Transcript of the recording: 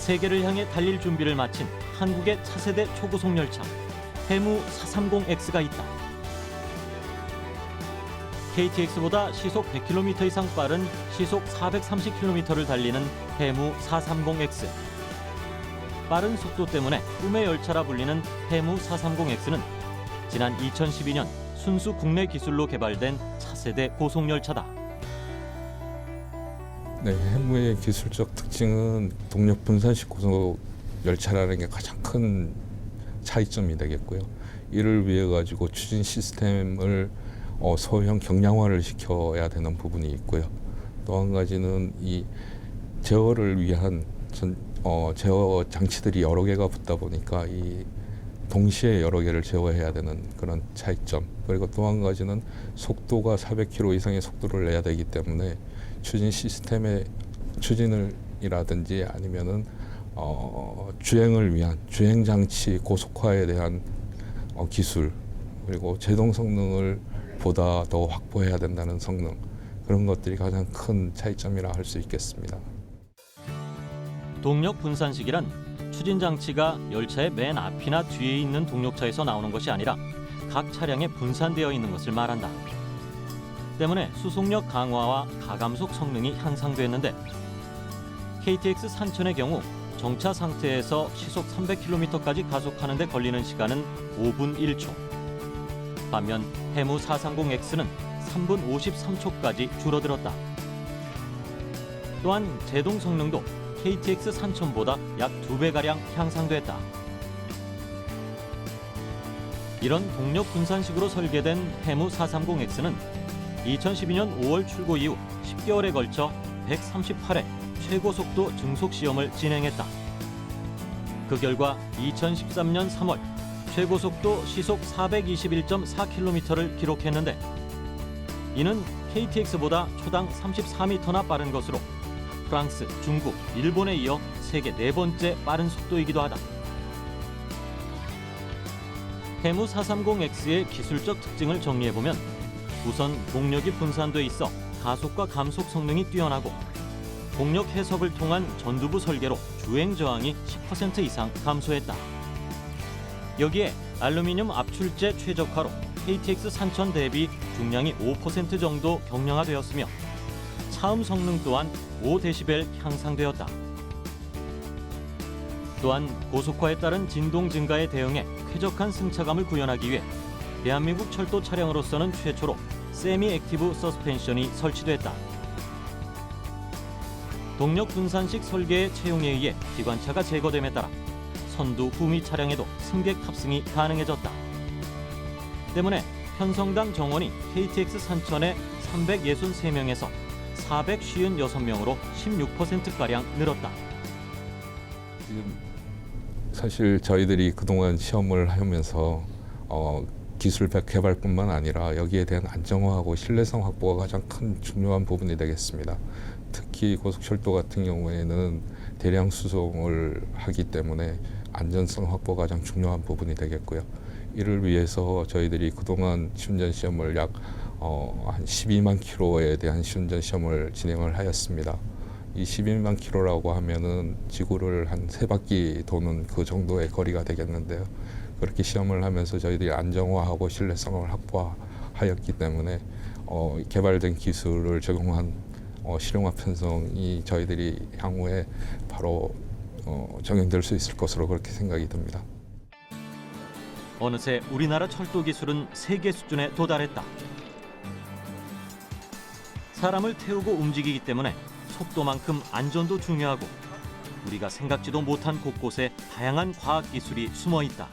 세계를 향해 달릴 준비를 마친 한국의 차세대 초고속 열차 해무 430X가 있다. KTX보다 시속 100km 이상 빠른 시속 430km를 달리는 해무 430X. 빠른 속도 때문에 꿈의 열차라 불리는 해무 430X는 지난 2012년 순수 국내 기술로 개발된 차세대 고속열차다. 네, 해무의 기술적 특징은 동력 분산식 고속 열차라는 게 가장 큰 차이점이 되겠고요. 이를 위해 가지고 추진 시스템을 소형 경량화를 시켜야 되는 부분이 있고요. 또 한 가지는 이 제어를 위한 제어 장치들이 여러 개가 붙다 보니까 이 동시에 여러 개를 제어해야 되는 그런 차이점. 그리고 또 한 가지는 속도가 400km 이상의 속도를 내야 되기 때문에 추진 시스템의 추진을이라든지 아니면은 주행을 위한 주행 장치 고속화에 대한 기술, 그리고 제동 성능을 보다 더 확보해야 된다는 성능, 그런 것들이 가장 큰 차이점이라 할 수 있겠습니다. 동력 분산식이란 추진 장치가 열차의 맨 앞이나 뒤에 있는 동력차에서 나오는 것이 아니라 각 차량에 분산되어 있는 것을 말한다. 때문에 수속력 강화와 가감속 성능이 향상됐는데 KTX 산천의 경우 정차 상태에서 시속 300km까지 가속하는 데 걸리는 시간은 5분 1초. 반면 해무 430X는 3분 53초까지 줄어들었다. 또한 제동 성능도 KTX 산천보다 약 2배가량 향상됐다. 이런 동력 분산식으로 설계된 해무 430X는 2012년 5월 출고 이후 10개월에 걸쳐 138회 최고속도 증속 시험을 진행했다. 그 결과 2013년 3월 최고속도 시속 421.4km를 기록했는데 이는 KTX보다 초당 34m나 빠른 것으로 프랑스, 중국, 일본에 이어 세계 4번째 빠른 속도이기도 하다. 해무 430X의 기술적 특징을 정리해보면 우선 동력이 분산돼 있어 가속과 감속 성능이 뛰어나고 동력 해석을 통한 전두부 설계로 주행 저항이 10% 이상 감소했다. 여기에 알루미늄 압출재 최적화로 KTX 산천 대비 중량이 5% 정도 경량화되었으며 차음 성능 또한 5dB 향상되었다. 또한 고속화에 따른 진동 증가에 대응해 쾌적한 승차감을 구현하기 위해 대한민국 철도 차량으로서는 최초로 세미 액티브 서스펜션이 설치됐다. 동력 분산식 설계의 채용에 의해 기관차가 제거됨에 따라 선두 후미 차량에도 승객 탑승이 가능해졌다. 때문에 편성당 정원이 KTX 산천의 363명에서 456명으로 16%가량 늘었다. 지금 사실 저희들이 그동안 시험을 하면서 기술 개발뿐만 아니라 여기에 대한 안정화하고 신뢰성 확보가 가장 큰 중요한 부분이 되겠습니다. 특히 고속철도 같은 경우에는 대량 수송을 하기 때문에 안전성 확보가 가장 중요한 부분이 되겠고요. 이를 위해서 저희들이 그동안 시운전 시험을 약 한 12만 킬로에 대한 시운전 시험을 진행을 하였습니다. 이 12만 킬로라고 하면은 지구를 한 3바퀴 도는 그 정도의 거리가 되겠는데요. 그렇게 시험을 하면서 저희들이 안정화하고 신뢰성을 확보하였기 때문에 개발된 기술을 적용한 실용화 편성이 저희들이 향후에 바로 적용될 수 있을 것으로 그렇게 생각이 듭니다. 어느새 우리나라 철도 기술은 세계 수준에 도달했다. 사람을 태우고 움직이기 때문에 속도만큼 안전도 중요하고 우리가 생각지도 못한 곳곳에 다양한 과학 기술이 숨어 있다.